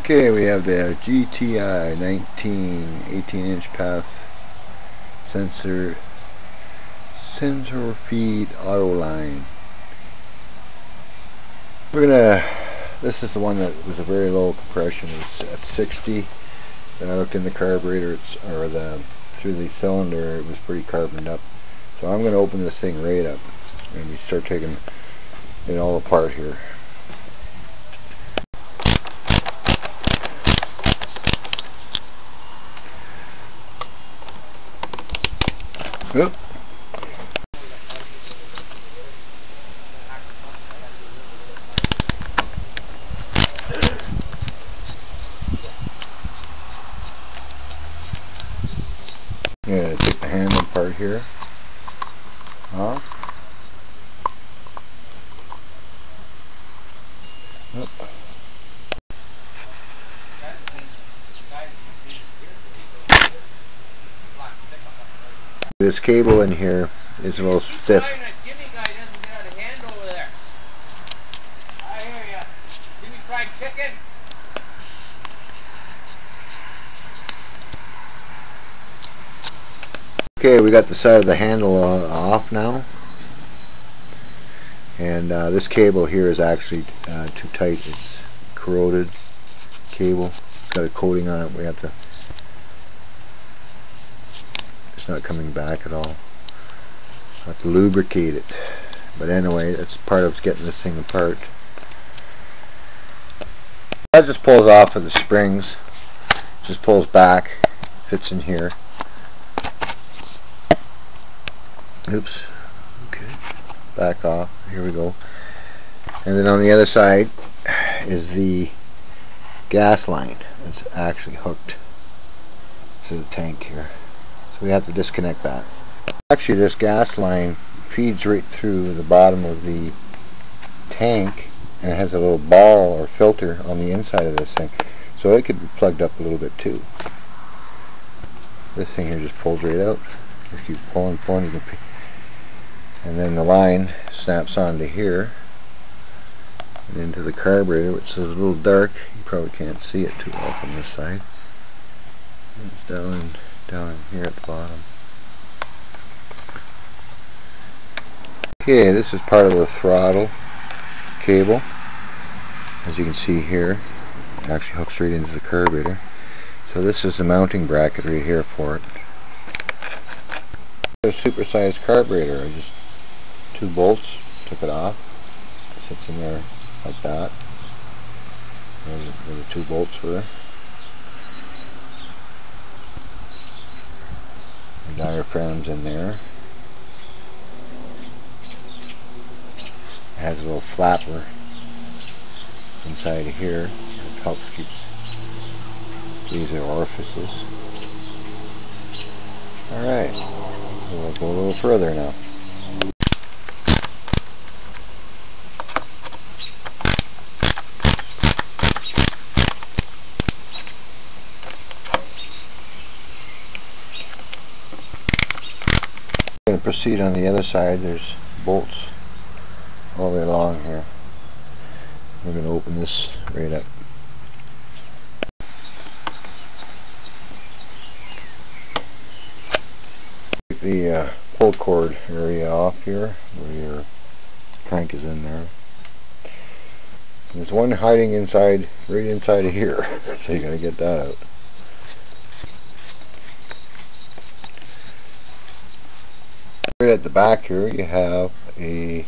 Okay, we have the GTI 19 18-inch path sensor feed auto line. This is the one that was a very low compression. It's at 60. When I looked in the carburetor, through the cylinder, it was pretty carboned up. So I'm going to open this thing right up and we start taking it all apart here. Oop. Yeah, take the handle part here off. Oop. This cable in here is a little stiff. Okay, we got the side of the handle off now, and this cable here is actually too tight. It's corroded cable. It's got a coating on it. We have to. It's not coming back at all. I have to lubricate it. But anyway, that's part of getting this thing apart. That just pulls off with the springs. Just pulls back, fits in here. Oops. Okay. Back off. Here we go. And then on the other side is the gas line. It's actually hooked to the tank here. So we have to disconnect that. Actually, this gas line feeds right through the bottom of the tank, and it has a little ball or filter on the inside of this thing. So it could be plugged up a little bit too. This thing here just pulls right out. If you pull and pull, you can. And then the line snaps onto here and into the carburetor, which is a little dark. You probably can't see it too well from this side. It's down in here at the bottom. Okay, this is part of the throttle cable. As you can see here, it actually hooks right into the carburetor. So this is the mounting bracket right here for it. A supersized carburetor. I just 2 bolts, took it off. It sits in there like that. There's where the 2 bolts were. The diaphragm's in there. It has a little flapper inside of here. It helps keep. These are orifices. Alright, we'll go a little further now. I'm going to proceed on the other side. There's bolts all the way along here. We're going to open this right up. Take the pull cord area off here where your crank is in there. And there's one hiding inside, right inside of here, so you got to get that out. Right at the back here you have a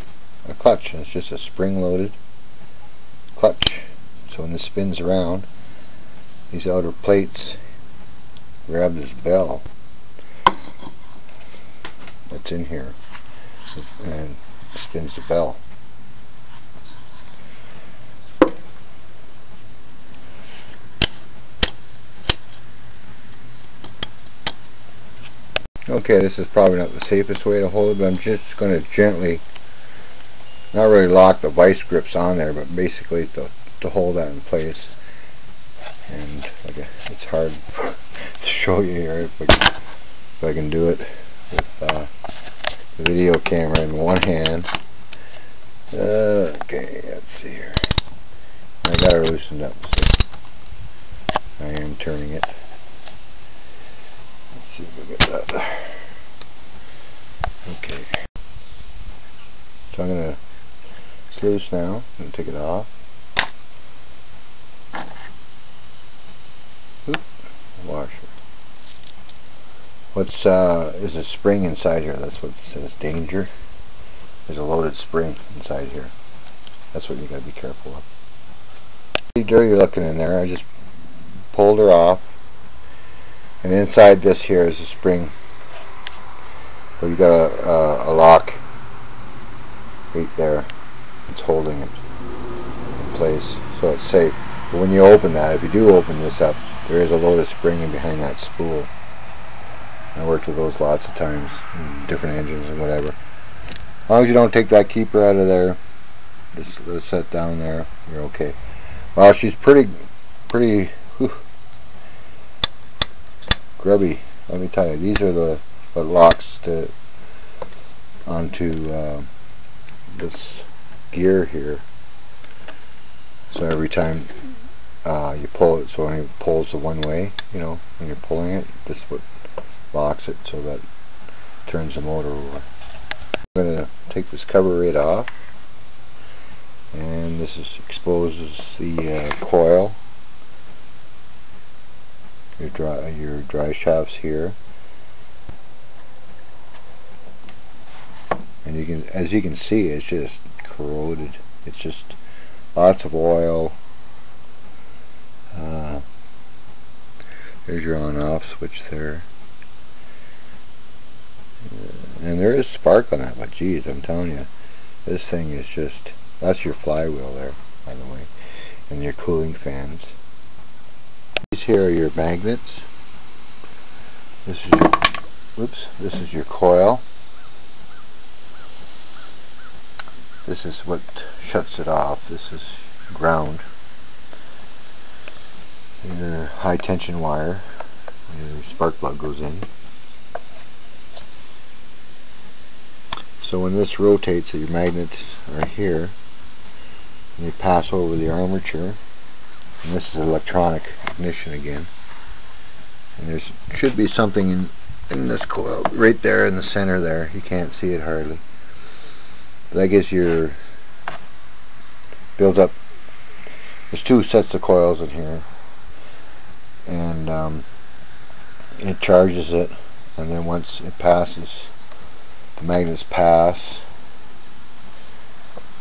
clutch, and it's just a spring-loaded clutch. So when this spins around, these outer plates grab this bell that's in here and spins the bell. Okay, this is probably not the safest way to hold it, but I'm just going to gently, not really lock the vice grips on there, but basically to hold that in place. And it's hard to show you here if I can do it with the video camera in one hand. Okay, let's see here. I got her loosened up. So turning it. Let's see if we get that there. Okay. So I'm going to, it's loose now. I'm going to take it off. Oop, washer. What's is a spring inside here? That's what it says, danger. There's a loaded spring inside here. That's what you got to be careful of. Pretty dirty looking in there. I just pulled her off, and inside this here is a spring. So you got a lock right there. It's holding it in place, so it's safe. But when you open that, if you do open this up, there is a loaded spring in behind that spool. I worked with those lots of times, in different engines and whatever. As long as you don't take that keeper out of there, just let it set down there, you're okay. Well, she's pretty whew, grubby. Let me tell you, these are the what locks onto this gear here. So every time you pull it, so when it pulls the one way, you know, when you're pulling it, this is what locks it, so that turns the motor over. I'm going to take this cover right off, and this exposes the coil, your dry shafts here, and you can, as you can see, it's just corroded. It's just lots of oil. There's your on-off switch there. And there is spark on that, but geez, I'm telling you, this thing is just, that's your flywheel there, by the way, and your cooling fans. These here are your magnets. This is your, whoops, this is your coil. This is what shuts it off. This is ground. Your high tension wire, your spark plug goes in. So when this rotates, your magnets are here, and they pass over the armature, and this is electronic ignition again. And there should be something in this coil right there in the center there. You can't see it hardly. But that gives your, builds up, there's two sets of coils in here, and it charges it, and then once it passes, the magnets pass.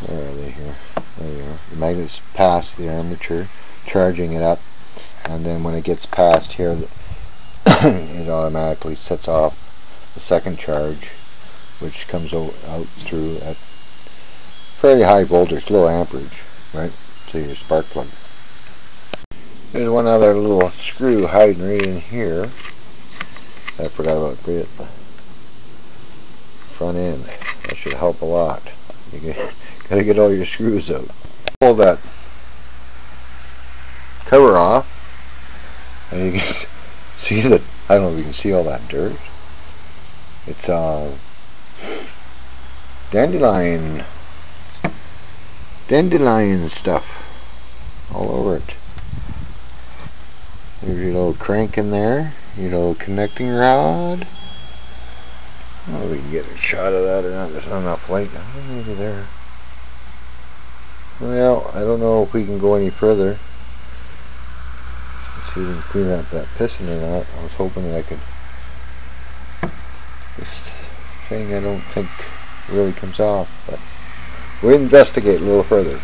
Where are they here? There they are. The magnets pass the armature, charging it up, and then when it gets past here, it automatically sets off the second charge, which comes out through at fairly high voltage, low amperage, right, to your spark plug. There's one other little screw hiding right in here. I forgot about it. Front end. That should help a lot. You gotta get all your screws out. Pull that cover off, and you can see that, I don't know if you can see all that dirt. It's dandelion stuff all over it. There's your little crank in there, your little connecting rod. I don't know if we can get a shot of that or not. There's not enough light. Maybe there. Well, I don't know if we can go any further. Let's see if we can clean up that piston or not. I was hoping that I could. This thing I don't think really comes off, but we'll investigate a little further.